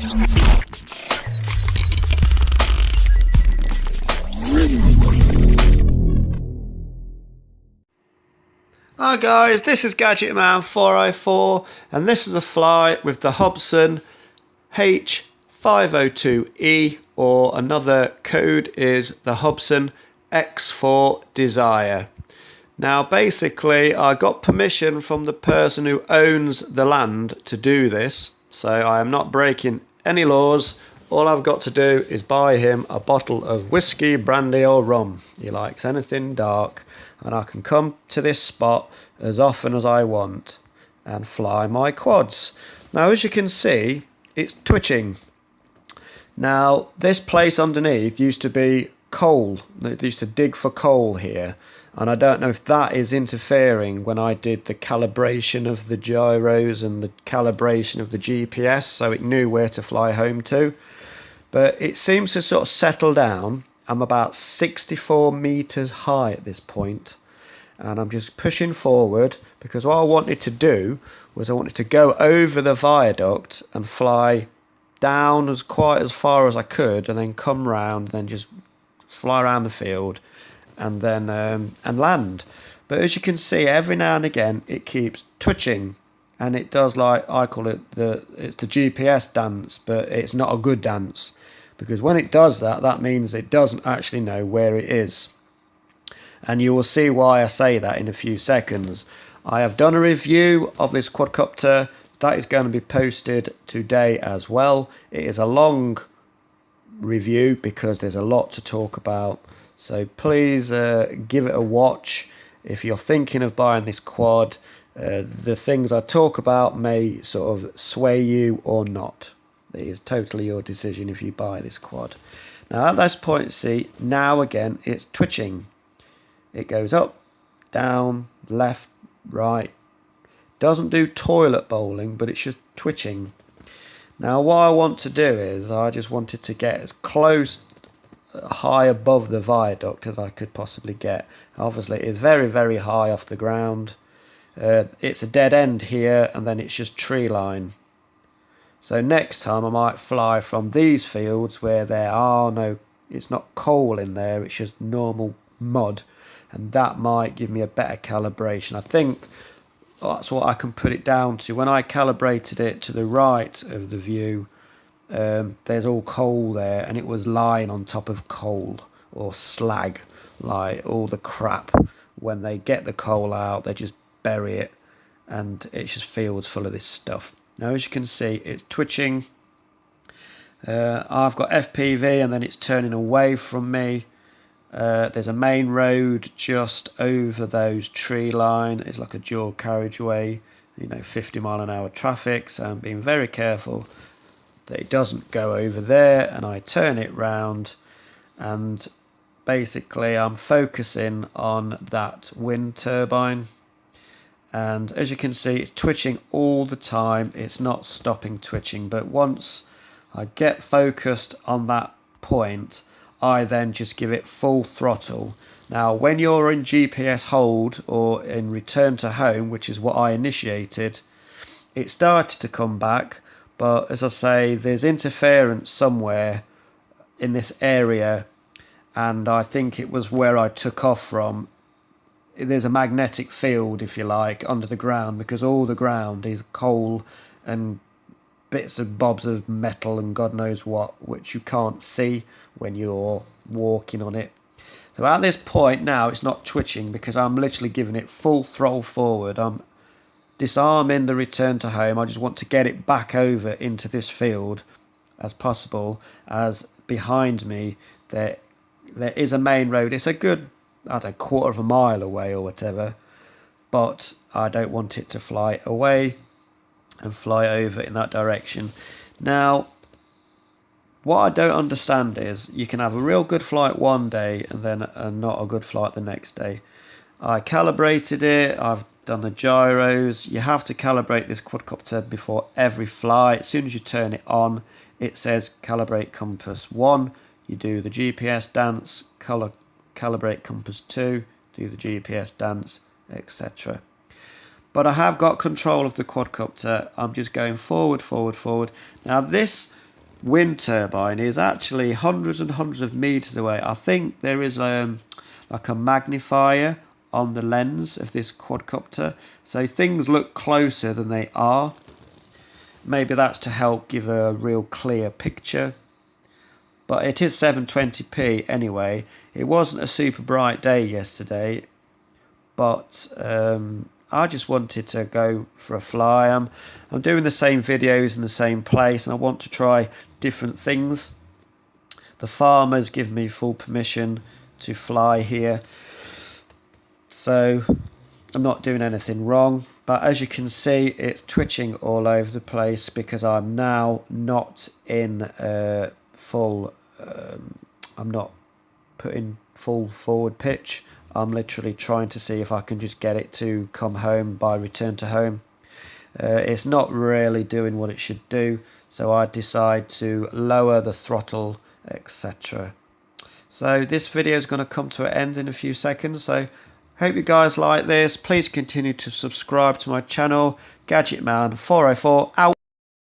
Hi guys, this is Gadget Man 404 and this is a flight with the Hubsan H502e, or another code is the Hubsan X4 Desire. Now basically I got permission from the person who owns the land to do this, so I am not breaking any laws. All I've got to do is buy him a bottle of whiskey, brandy or rum. He likes anything dark, and I can come to this spot as often as I want and fly my quads. Now as you can see, it's twitching. Now this place underneath used to be coal. They used to dig for coal here, and I don't know if that is interfering when I did the calibration of the gyros and the calibration of the GPS, so it knew where to fly home to. But it seems to sort of settle down. I'm about 64 meters high at this point, and I'm just pushing forward because what I wanted to do was I wanted to go over the viaduct and fly down quite as far as I could, and then come round, and then just fly around the field, and then and land. But as you can see, every now and again it keeps twitching, and it does, like I call it, it's the GPS dance, but it's not a good dance, because when it does that, that means it doesn't actually know where it is. And you will see why I say that in a few seconds. I have done a review of this quadcopter that is going to be posted today as well. It is a long review because there's a lot to talk about, so please give it a watch. If you're thinking of buying this quad, the things I talk about may sort of sway you or not. It is totally your decision if you buy this quad. Now at this point, see, now again it's twitching. It goes up, down, left, right. Doesn't do toilet bowling, but it's just twitching. Now what I want to do is I just wanted to get as close, high above the viaduct as I could possibly get. Obviously it's very, very high off the ground. It's a dead end here, and then it's just tree line. So next time I might fly from these fields where there are no, it's not coal in there, it's just normal mud, and that might give me a better calibration. I think that's what I can put it down to. When I calibrated it to the right of the view, there's all coal there, and it was lying on top of coal or slag, like all the crap. When they get the coal out, they just bury it, and it's just fields full of this stuff. Now as you can see, it's twitching. I've got FPV, and then it's turning away from me. There's a main road just over those tree line. It's like a dual carriageway, 50-mile-an-hour traffic, so I'm being very careful that it doesn't go over there, and I turn it round, and basically I'm focusing on that wind turbine. And as you can see, it's twitching all the time. It's not stopping twitching, but once I get focused on that point, I then just give it full throttle. Now when you're in GPS hold or in return to home, which is what I initiated, it started to come back, but as I say, there's interference somewhere in this area, and I think it was where I took off from. There's a magnetic field, if you like, under the ground, because all the ground is coal and bits and bobs of metal and God knows what, which you can't see when you're walking on it. So at this point now it's not twitching because I'm literally giving it full throttle forward. I'm disarming the return to home. I just want to get it back over into this field as possible, as behind me there is a main road. It's a good, I don't know, quarter of a mile away or whatever, but I don't want it to fly away and fly over in that direction. Now what I don't understand is you can have a real good flight one day and then not a good flight the next day. I calibrated it, I've done the gyros. You have to calibrate this quadcopter before every flight. As soon as you turn it on, it says calibrate compass 1, you do the GPS dance, calibrate compass 2, do the GPS dance, etc. But I have got control of the quadcopter. I'm just going forward, forward, forward. Now this wind turbine is actually hundreds and hundreds of meters away. I think there is like a magnifier on the lens of this quadcopter, so things look closer than they are. Maybe that's to help give a real clear picture. But it is 720p anyway. It wasn't a super bright day yesterday, but I just wanted to go for a fly. I'm doing the same videos in the same place, and I want to try different things. The farmers give me full permission to fly here, so I'm not doing anything wrong. But as you can see, it's twitching all over the place because I'm now not in full. I'm not putting full forward pitch. I'm literally trying to see if I can just get it to come home by return to home. It's not really doing what it should do, so I decide to lower the throttle, etc. So this video is going to come to an end in a few seconds, so hope you guys like this. Please continue to subscribe to my channel. Gadgetman 404 out.